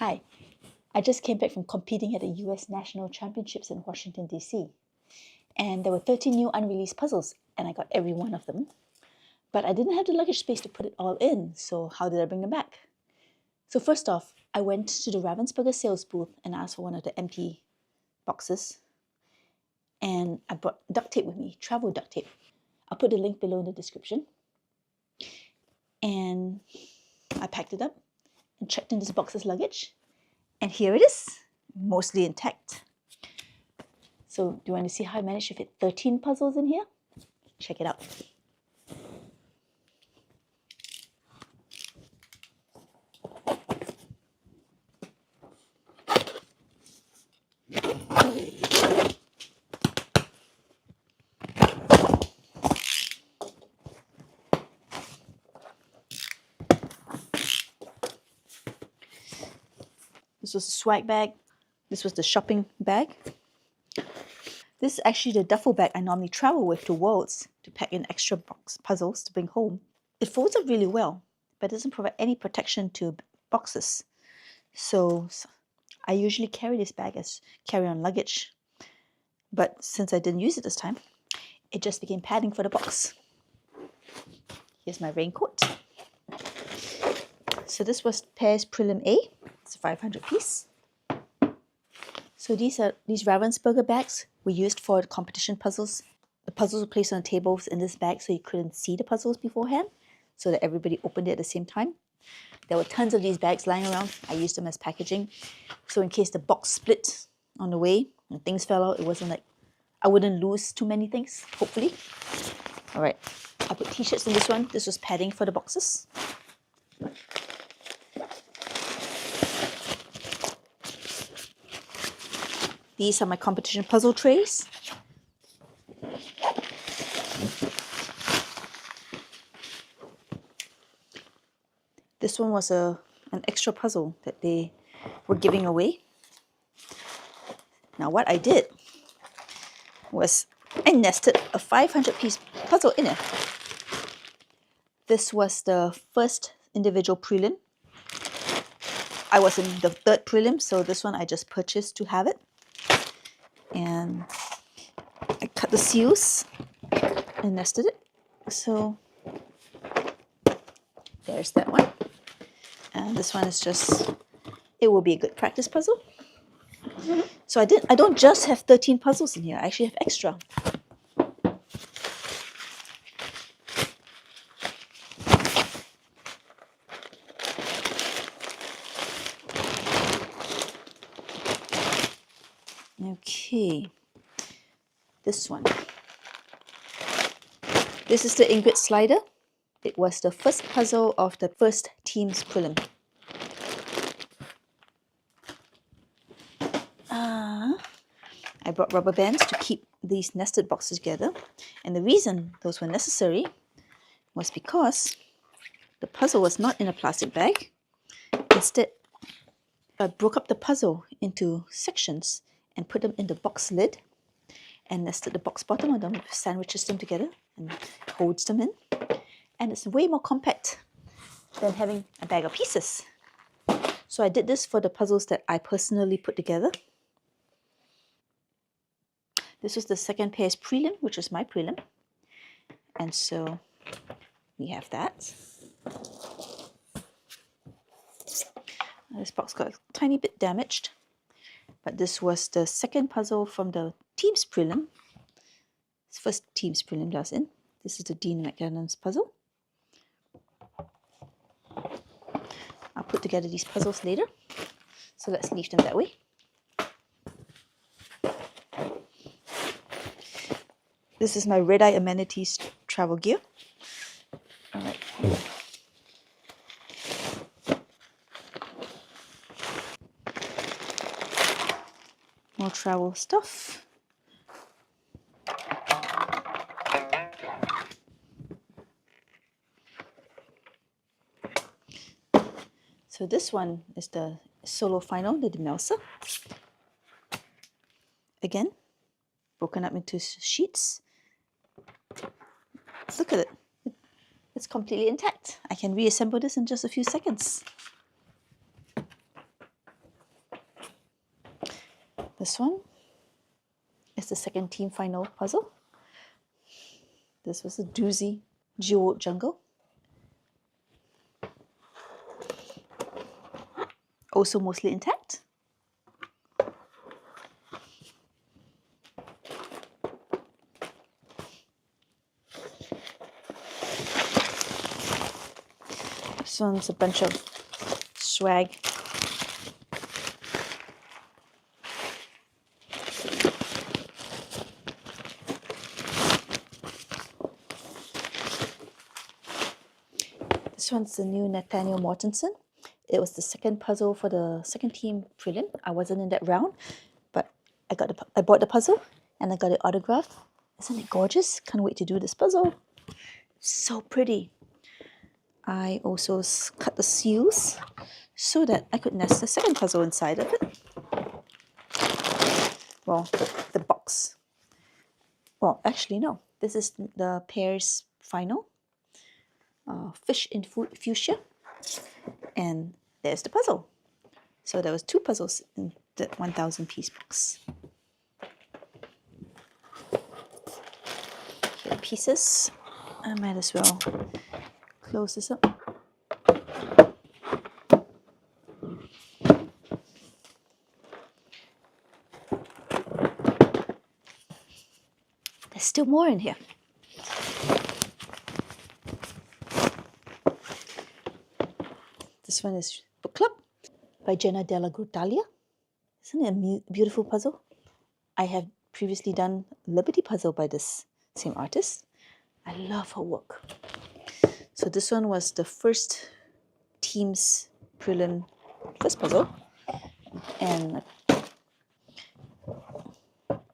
Hi, I just came back from competing at the US National Championships in Washington, D.C. And there were 13 new unreleased puzzles, and I got every one of them. But I didn't have the luggage space to put it all in, so how did I bring them back? So first off, I went to the Ravensburger sales booth and asked for one of the empty boxes. And I brought duct tape with me, travel duct tape. I'll put the link below in the description. And I packed it up and checked in this box's luggage. And here it is, mostly intact. So do you want to see how I managed to fit 13 puzzles in here? Check it out. This was the swag bag. This was the shopping bag. This is actually the duffel bag I normally travel with to Worlds to pack in extra box puzzles to bring home. It folds up really well, but doesn't provide any protection to boxes. So I usually carry this bag as carry-on luggage. But since I didn't use it this time, it just became padding for the box. Here's my raincoat. So this was Pear's Prelim A. It's a 500 piece. So these Ravensburger bags were used for the competition puzzles. The puzzles were placed on the tables in this bag so you couldn't see the puzzles beforehand, so that everybody opened it at the same time. There were tons of these bags lying around. I used them as packaging. So in case the box split on the way and things fell out, it wasn't like I wouldn't lose too many things, hopefully. All right, I put t-shirts in this one. This was padding for the boxes. These are my competition puzzle trays. This one was an extra puzzle that they were giving away. Now what I did was I nested a 500-piece puzzle in it. This was the first individual prelim. I was in the third prelim, so this one I just purchased to have it. And I cut the seals and nested it. So there's that one. And this one is just, it will be a good practice puzzle. So I don't just have 13 puzzles in here, I actually have extra. Okay, this one. This is the Ingrid slider. It was the first puzzle of the first team's prelim. I brought rubber bands to keep these nested boxes together. And the reason those were necessary was because the puzzle was not in a plastic bag. Instead, I broke up the puzzle into sections and put them in the box lid and nested the box bottom of them, sandwiches them together and holds them in. And it's way more compact than having a bag of pieces. So I did this for the puzzles that I personally put together. This was the second pair's prelim, which was my prelim. And so we have that. This box got a tiny bit damaged, but this was the second puzzle from the team's prelim. It's first team's prelim that I was in. This is the Dean McAdams puzzle. I'll put together these puzzles later, so let's leave them that way. This is my Red Eye Amenities travel gear. All right. More travel stuff. So this one is the solo final, the Demelsa. Again, broken up into sheets. Look at it. It's completely intact. I can reassemble this in just a few seconds. This one is the second team final puzzle. This was a doozy, Jewel Jungle. Also mostly intact. This one's a bunch of swag. This one's the new Nathaniel Mortensen. It was the second puzzle for the second team prelim. I wasn't in that round, but I bought the puzzle and I got it autographed. Isn't it gorgeous? Can't wait to do this puzzle. So pretty. I also cut the seals so that I could nest the second puzzle inside of it. Well, the box. Well, actually no. This is the pair's final. Fish in fuchsia. And there's the puzzle. So there was 2 puzzles in the 1,000 piece box. Here are pieces. I might as well close this up. There's still more in here. This one is Book Club by Jenna Della Grottaglia. Isn't it a beautiful puzzle? I have previously done Liberty Puzzle by this same artist. I love her work. So this one was the first team's prelim first puzzle. And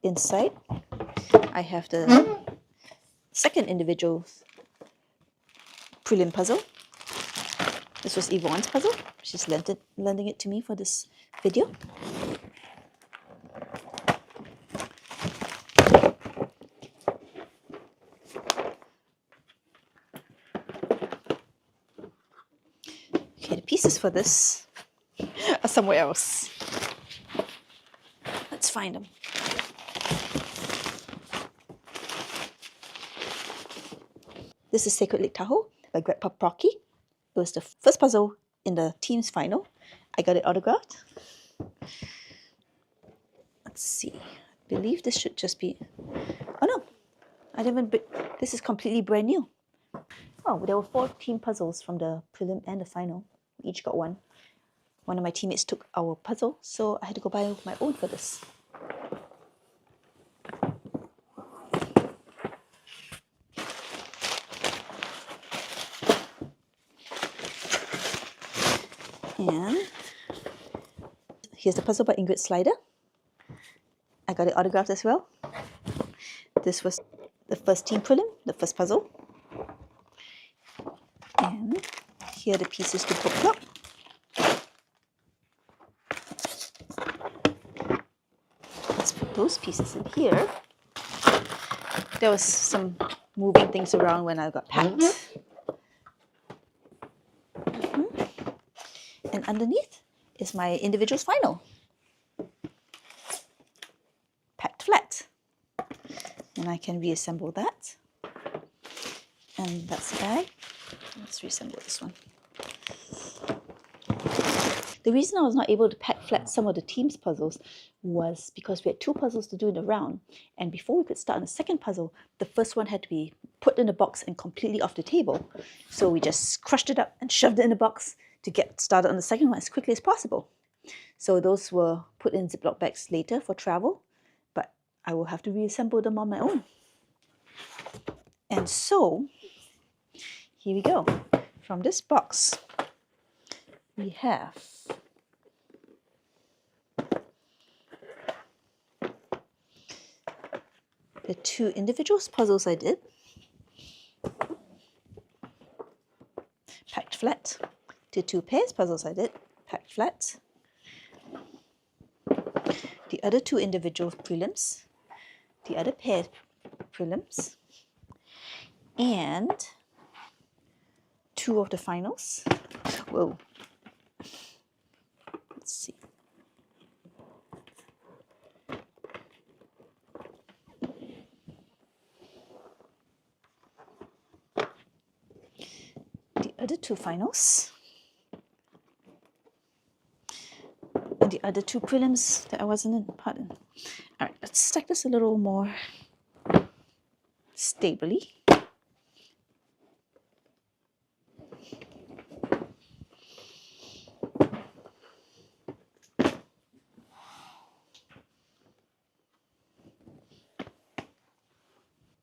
inside, I have the second individual prelim puzzle. This was Yvonne's puzzle. She's lending it to me for this video. Okay, the pieces for this are somewhere else. Let's find them. This is Sacred Lake Tahoe by Greg Poprocki. It was the first puzzle in the team's final. I got it autographed. Let's see. I believe this should just be... Oh no! I didn't even... This is completely brand new. Oh, there were 4 team puzzles from the prelim and the final. We each got one. One of my teammates took our puzzle, so I had to go buy my own for this. And here's the puzzle by Ingrid Slider. I got it autographed as well. This was the first team prelim, the first puzzle. And here are the pieces to Book Club. Let's put those pieces in here. There was some moving things around when I got packed. And underneath is my individual's final. Packed flat. And I can reassemble that. And that's the bag. Let's reassemble this one. The reason I was not able to pack flat some of the team's puzzles was because we had 2 puzzles to do in a round. And before we could start on the second puzzle, the first one had to be put in a box and completely off the table. So we just crushed it up and shoved it in a box to get started on the second one as quickly as possible. So those were put in Ziploc bags later for travel, but I will have to reassemble them on my own. And so, here we go. From this box, we have the 2 individual puzzles I did, packed flat. The 2 pairs puzzles I did, packed flat. The other 2 individual prelims, the other pair prelims, and 2 of the finals. Whoa. Let's see. other two finals. And the other two prelims that I wasn't in part in. Alright, let's stack this a little more stably.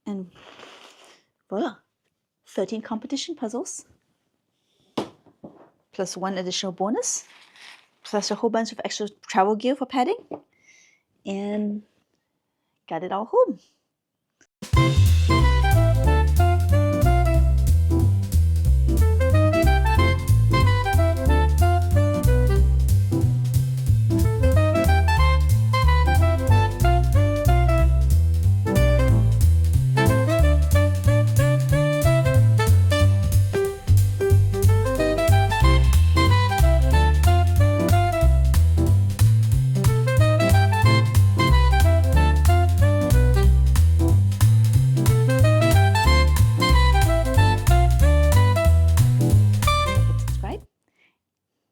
And voila, 13 competition puzzles, plus one additional bonus, plus a whole bunch of extra travel gear for padding, and got it all home.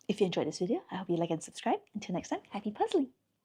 If you enjoyed this video, I hope you like and subscribe. Until next time, happy puzzling!